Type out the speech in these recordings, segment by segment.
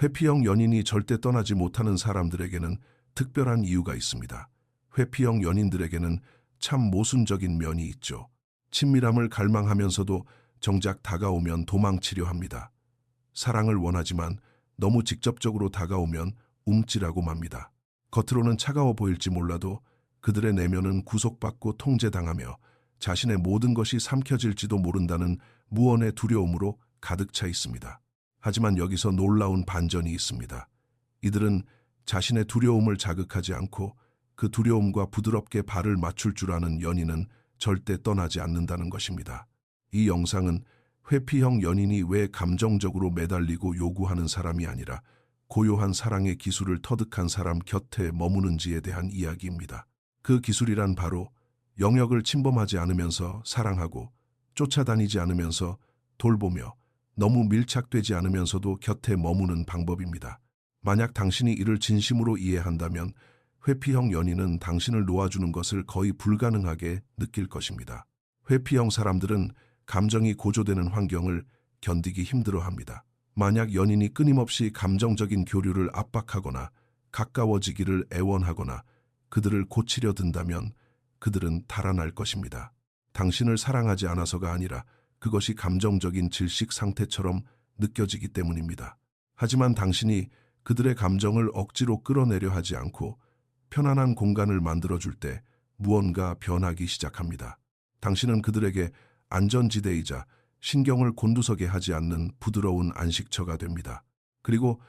회피형 연인이 절대 떠나지 못하는 사람들에게는 특별한 이유가 있습니다. 회피형 연인들에게는 참 모순적인 면이 있죠. 친밀함을 갈망하면서도 정작 다가오면 도망치려 합니다. 사랑을 원하지만 너무 직접적으로 다가오면 움찔하고 맙니다. 겉으로는 차가워 보일지 몰라도 그들의 내면은 구속받고 통제당하며 자신의 모든 것이 삼켜질지도 모른다는 무언의 두려움으로 가득 차 있습니다. 하지만 여기서 놀라운 반전이 있습니다. 이들은 자신의 두려움을 자극하지 않고 그 두려움과 부드럽게 발을 맞출 줄 아는 연인은 절대 떠나지 않는다는 것입니다. 이 영상은 회피형 연인이 왜 감정적으로 매달리고 요구하는 사람이 아니라 고요한 사랑의 기술을 터득한 사람 곁에 머무는지에 대한 이야기입니다. 그 기술이란 바로 영역을 침범하지 않으면서 사랑하고 쫓아다니지 않으면서 돌보며 너무 밀착되지 않으면서도 곁에 머무는 방법입니다. 만약 당신이 이를 진심으로 이해한다면 회피형 연인은 당신을 놓아주는 것을 거의 불가능하게 느낄 것입니다. 회피형 사람들은 감정이 고조되는 환경을 견디기 힘들어합니다. 만약 연인이 끊임없이 감정적인 교류를 압박하거나 가까워지기를 애원하거나 그들을 고치려 든다면 그들은 달아날 것입니다. 당신을 사랑하지 않아서가 아니라 그것이 감정적인 질식 상태처럼 느껴지기 때문입니다. 하지만 당신이 그들의 감정을 억지로 끌어내려 하지 않고 편안한 공간을 만들어줄 때 무언가 변하기 시작합니다. 당신은 그들에게 안전지대이자 신경을 곤두서게 하지 않는 부드러운 안식처가 됩니다. 그리고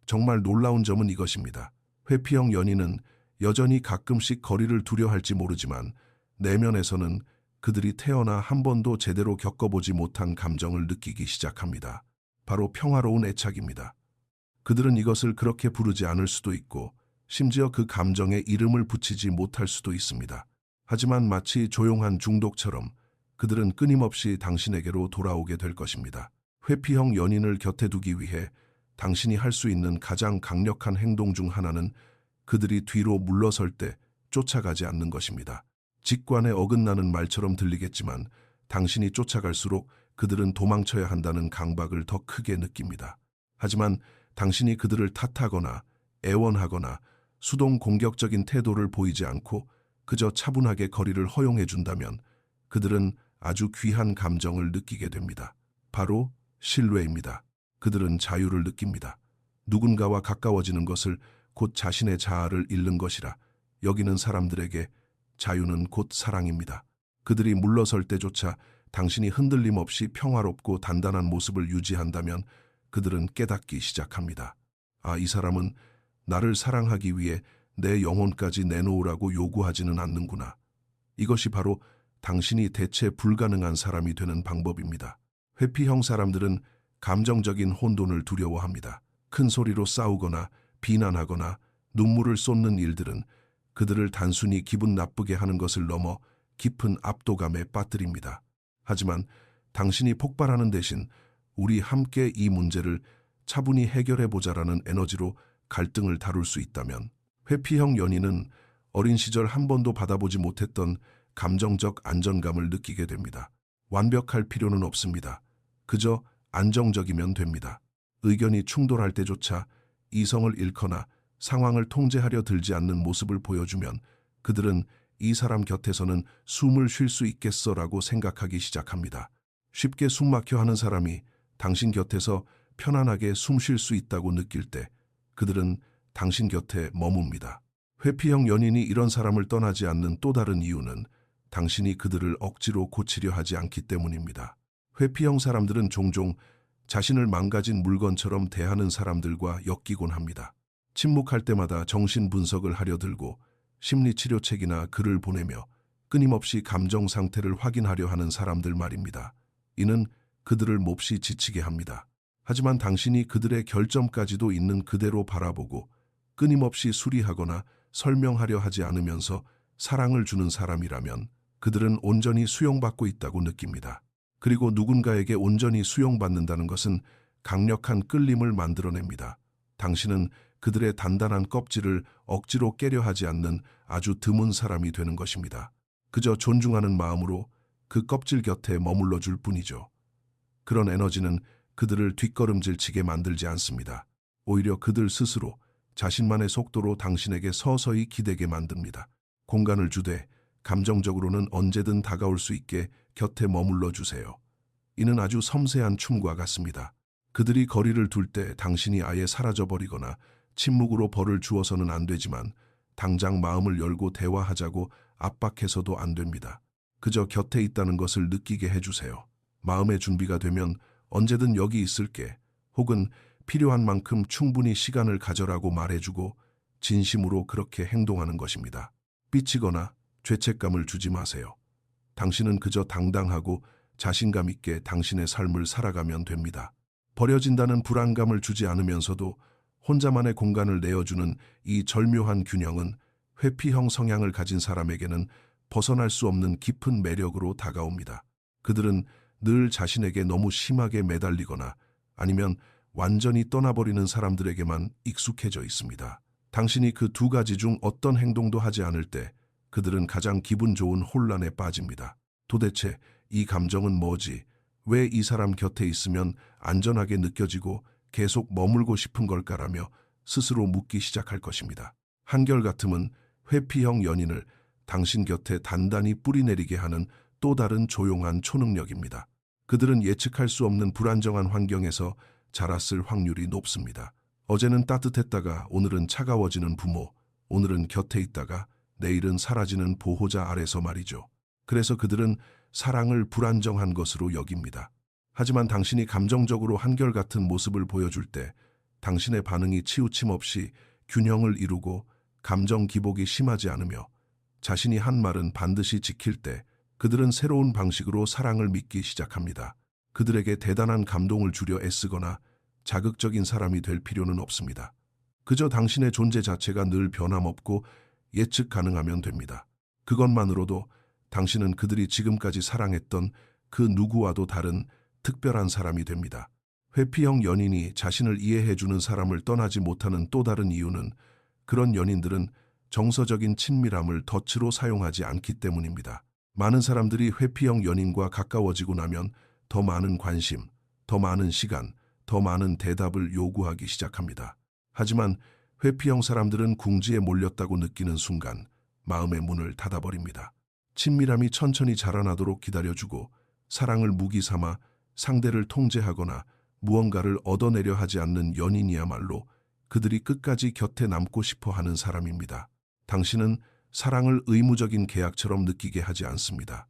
정말 놀라운 점은 이것입니다. 회피형 연인은 여전히 가끔씩 거리를 두려 할지 모르지만 내면에서는 그들이 태어나 한 번도 제대로 겪어보지 못한 감정을 느끼기 시작합니다. 바로 평화로운 애착입니다. 그들은 이것을 그렇게 부르지 않을 수도 있고 심지어 그 감정에 이름을 붙이지 못할 수도 있습니다. 하지만 마치 조용한 중독처럼 그들은 끊임없이 당신에게로 돌아오게 될 것입니다. 회피형 연인을 곁에 두기 위해 당신이 할 수 있는 가장 강력한 행동 중 하나는 그들이 뒤로 물러설 때 쫓아가지 않는 것입니다. 직관에 어긋나는 말처럼 들리겠지만 당신이 쫓아갈수록 그들은 도망쳐야 한다는 강박을 더 크게 느낍니다. 하지만 당신이 그들을 탓하거나 애원하거나 수동 공격적인 태도를 보이지 않고 그저 차분하게 거리를 허용해 준다면 그들은 아주 귀한 감정을 느끼게 됩니다. 바로 신뢰입니다. 그들은 자유를 느낍니다. 누군가와 가까워지는 것을 곧 자신의 자아를 잃는 것이라 여기는 사람들에게 자유는 곧 사랑입니다. 그들이 물러설 때조차 당신이 흔들림 없이 평화롭고 단단한 모습을 유지한다면 그들은 깨닫기 시작합니다. 아, 이 사람은 나를 사랑하기 위해 내 영혼까지 내놓으라고 요구하지는 않는구나. 이것이 바로 당신이 대체 불가능한 사람이 되는 방법입니다. 회피형 사람들은 감정적인 혼돈을 두려워합니다. 큰 소리로 싸우거나 비난하거나 눈물을 쏟는 일들은 그들을 단순히 기분 나쁘게 하는 것을 넘어 깊은 압도감에 빠뜨립니다. 하지만 당신이 폭발하는 대신 우리 함께 이 문제를 차분히 해결해보자라는 에너지로 갈등을 다룰 수 있다면 회피형 연인은 어린 시절 한 번도 받아보지 못했던 감정적 안정감을 느끼게 됩니다. 완벽할 필요는 없습니다. 그저 안정적이면 됩니다. 의견이 충돌할 때조차 이성을 잃거나 상황을 통제하려 들지 않는 모습을 보여주면 그들은 이 사람 곁에서는 숨을 쉴 수 있겠어라고 생각하기 시작합니다. 쉽게 숨막혀 하는 사람이 당신 곁에서 편안하게 숨 쉴 수 있다고 느낄 때 그들은 당신 곁에 머뭅니다. 회피형 연인이 이런 사람을 떠나지 않는 또 다른 이유는 당신이 그들을 억지로 고치려 하지 않기 때문입니다. 회피형 사람들은 종종 자신을 망가진 물건처럼 대하는 사람들과 엮이곤 합니다. 침묵할 때마다 정신 분석을 하려 들고 심리치료책이나 글을 보내며 끊임없이 감정 상태를 확인하려 하는 사람들 말입니다. 이는 그들을 몹시 지치게 합니다. 하지만 당신이 그들의 결점까지도 있는 그대로 바라보고 끊임없이 수리하거나 설명하려 하지 않으면서 사랑을 주는 사람이라면 그들은 온전히 수용받고 있다고 느낍니다. 그리고 누군가에게 온전히 수용받는다는 것은 강력한 끌림을 만들어냅니다. 당신은 그들의 단단한 껍질을 억지로 깨려 하지 않는 아주 드문 사람이 되는 것입니다. 그저 존중하는 마음으로 그 껍질 곁에 머물러 줄 뿐이죠. 그런 에너지는 그들을 뒷걸음질 치게 만들지 않습니다. 오히려 그들 스스로 자신만의 속도로 당신에게 서서히 기대게 만듭니다. 공간을 주되 감정적으로는 언제든 다가올 수 있게 곁에 머물러 주세요. 이는 아주 섬세한 춤과 같습니다. 그들이 거리를 둘 때 당신이 아예 사라져버리거나 침묵으로 벌을 주어서는 안 되지만 당장 마음을 열고 대화하자고 압박해서도 안 됩니다. 그저 곁에 있다는 것을 느끼게 해주세요. 마음의 준비가 되면 언제든 여기 있을게 혹은 필요한 만큼 충분히 시간을 가져라고 말해주고 진심으로 그렇게 행동하는 것입니다. 삐치거나 죄책감을 주지 마세요. 당신은 그저 당당하고 자신감 있게 당신의 삶을 살아가면 됩니다. 버려진다는 불안감을 주지 않으면서도 혼자만의 공간을 내어주는 이 절묘한 균형은 회피형 성향을 가진 사람에게는 벗어날 수 없는 깊은 매력으로 다가옵니다. 그들은 늘 자신에게 너무 심하게 매달리거나 아니면 완전히 떠나버리는 사람들에게만 익숙해져 있습니다. 당신이 그 두 가지 중 어떤 행동도 하지 않을 때 그들은 가장 기분 좋은 혼란에 빠집니다. 도대체 이 감정은 뭐지? 왜 이 사람 곁에 있으면 안전하게 느껴지고 계속 머물고 싶은 걸까라며 스스로 묻기 시작할 것입니다. 한결같음은 회피형 연인을 당신 곁에 단단히 뿌리내리게 하는 또 다른 조용한 초능력입니다. 그들은 예측할 수 없는 불안정한 환경에서 자랐을 확률이 높습니다. 어제는 따뜻했다가 오늘은 차가워지는 부모, 오늘은 곁에 있다가 내일은 사라지는 보호자 아래서 말이죠. 그래서 그들은 사랑을 불안정한 것으로 여깁니다. 하지만 당신이 감정적으로 한결같은 모습을 보여줄 때 당신의 반응이 치우침 없이 균형을 이루고 감정 기복이 심하지 않으며 자신이 한 말은 반드시 지킬 때 그들은 새로운 방식으로 사랑을 믿기 시작합니다. 그들에게 대단한 감동을 주려 애쓰거나 자극적인 사람이 될 필요는 없습니다. 그저 당신의 존재 자체가 늘 변함없고 예측 가능하면 됩니다. 그것만으로도 당신은 그들이 지금까지 사랑했던 그 누구와도 다른 특별한 사람이 됩니다. 회피형 연인이 자신을 이해해주는 사람을 떠나지 못하는 또 다른 이유는 그런 연인들은 정서적인 친밀함을 덫으로 사용하지 않기 때문입니다. 많은 사람들이 회피형 연인과 가까워지고 나면 더 많은 관심, 더 많은 시간, 더 많은 대답을 요구하기 시작합니다. 하지만 회피형 사람들은 궁지에 몰렸다고 느끼는 순간 마음의 문을 닫아버립니다. 친밀함이 천천히 자라나도록 기다려주고 사랑을 무기 삼아 상대를 통제하거나 무언가를 얻어내려 하지 않는 연인이야말로 그들이 끝까지 곁에 남고 싶어 하는 사람입니다. 당신은 사랑을 의무적인 계약처럼 느끼게 하지 않습니다.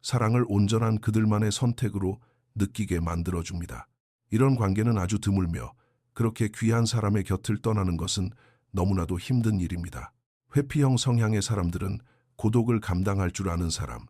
사랑을 온전한 그들만의 선택으로 느끼게 만들어줍니다. 이런 관계는 아주 드물며 그렇게 귀한 사람의 곁을 떠나는 것은 너무나도 힘든 일입니다. 회피형 성향의 사람들은 고독을 감당할 줄 아는 사람,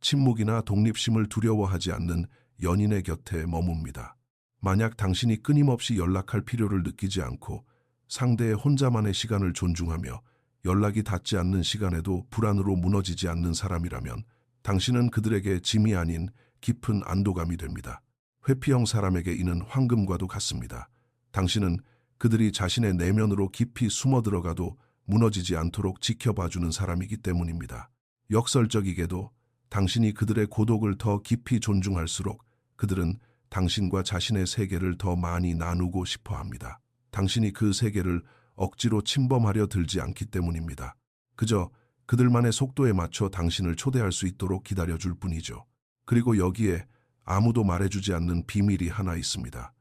침묵이나 독립심을 두려워하지 않는 연인의 곁에 머뭅니다. 만약 당신이 끊임없이 연락할 필요를 느끼지 않고 상대의 혼자만의 시간을 존중하며 연락이 닿지 않는 시간에도 불안으로 무너지지 않는 사람이라면 당신은 그들에게 짐이 아닌 깊은 안도감이 됩니다. 회피형 사람에게 이는 황금과도 같습니다. 당신은 그들이 자신의 내면으로 깊이 숨어 들어가도 무너지지 않도록 지켜봐주는 사람이기 때문입니다. 역설적이게도 당신이 그들의 고독을 더 깊이 존중할수록 그들은 당신과 자신의 세계를 더 많이 나누고 싶어 합니다. 당신이 그 세계를 억지로 침범하려 들지 않기 때문입니다. 그저 그들만의 속도에 맞춰 당신을 초대할 수 있도록 기다려줄 뿐이죠. 그리고 여기에 아무도 말해주지 않는 비밀이 하나 있습니다.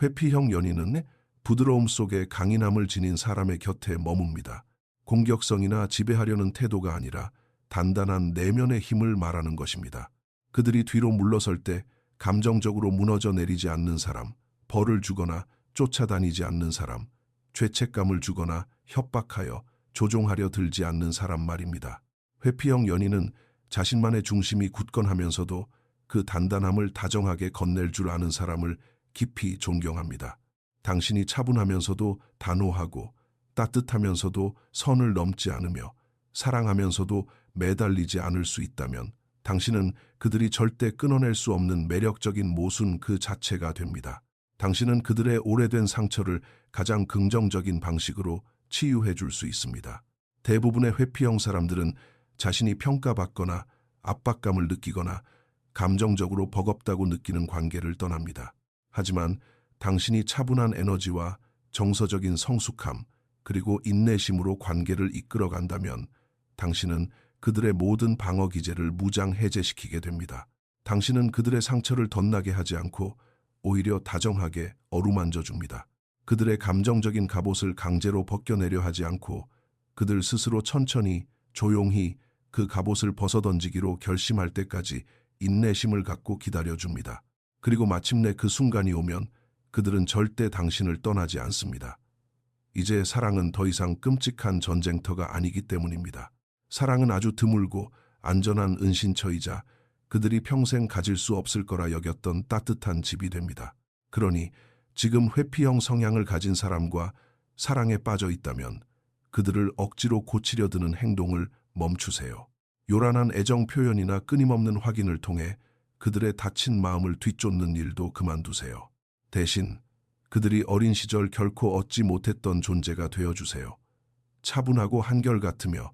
회피형 연인은 부드러움 속에 강인함을 지닌 사람의 곁에 머뭅니다. 공격성이나 지배하려는 태도가 아니라 단단한 내면의 힘을 말하는 것입니다. 그들이 뒤로 물러설 때 감정적으로 무너져 내리지 않는 사람, 벌을 주거나 쫓아다니지 않는 사람, 죄책감을 주거나 협박하여 조종하려 들지 않는 사람 말입니다. 회피형 연인은 자신만의 중심이 굳건하면서도 그 단단함을 다정하게 건넬 줄 아는 사람을 깊이 존경합니다. 당신이 차분하면서도 단호하고 따뜻하면서도 선을 넘지 않으며 사랑하면서도 매달리지 않을 수 있다면 당신은 그들이 절대 끊어낼 수 없는 매력적인 모순 그 자체가 됩니다. 당신은 그들의 오래된 상처를 가장 긍정적인 방식으로 치유해 줄 수 있습니다. 대부분의 회피형 사람들은 자신이 평가받거나 압박감을 느끼거나 감정적으로 버겁다고 느끼는 관계를 떠납니다. 하지만 당신이 차분한 에너지와 정서적인 성숙함, 그리고 인내심으로 관계를 이끌어간다면 당신은 그들의 모든 방어 기제를 무장 해제시키게 됩니다. 당신은 그들의 상처를 덧나게 하지 않고 오히려 다정하게 어루만져 줍니다. 그들의 감정적인 갑옷을 강제로 벗겨내려 하지 않고 그들 스스로 천천히 조용히 그 갑옷을 벗어던지기로 결심할 때까지 인내심을 갖고 기다려줍니다. 그리고 마침내 그 순간이 오면 그들은 절대 당신을 떠나지 않습니다. 이제 사랑은 더 이상 끔찍한 전쟁터가 아니기 때문입니다. 사랑은 아주 드물고 안전한 은신처이자 그들이 평생 가질 수 없을 거라 여겼던 따뜻한 집이 됩니다. 그러니 지금 회피형 성향을 가진 사람과 사랑에 빠져 있다면 그들을 억지로 고치려 드는 행동을 멈추세요. 요란한 애정 표현이나 끊임없는 확인을 통해 그들의 다친 마음을 뒤쫓는 일도 그만두세요. 대신 그들이 어린 시절 결코 얻지 못했던 존재가 되어주세요. 차분하고 한결같으며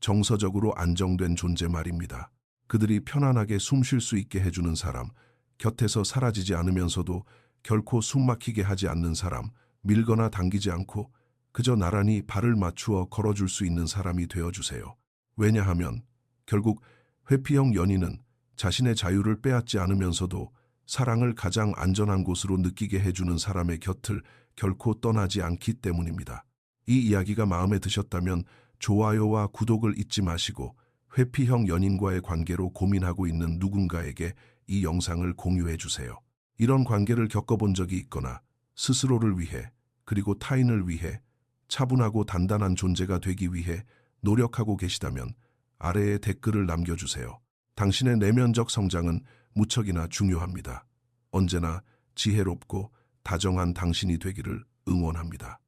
정서적으로 안정된 존재 말입니다. 그들이 편안하게 숨 쉴 수 있게 해주는 사람, 곁에서 사라지지 않으면서도 결코 숨막히게 하지 않는 사람, 밀거나 당기지 않고 그저 나란히 발을 맞추어 걸어줄 수 있는 사람이 되어주세요. 왜냐하면 결국 회피형 연인은 자신의 자유를 빼앗지 않으면서도 사랑을 가장 안전한 곳으로 느끼게 해주는 사람의 곁을 결코 떠나지 않기 때문입니다. 이 이야기가 마음에 드셨다면 좋아요와 구독을 잊지 마시고 회피형 연인과의 관계로 고민하고 있는 누군가에게 이 영상을 공유해 주세요. 이런 관계를 겪어본 적이 있거나 스스로를 위해 그리고 타인을 위해 차분하고 단단한 존재가 되기 위해 노력하고 계시다면 아래에 댓글을 남겨주세요. 당신의 내면적 성장은 무척이나 중요합니다. 언제나 지혜롭고 다정한 당신이 되기를 응원합니다.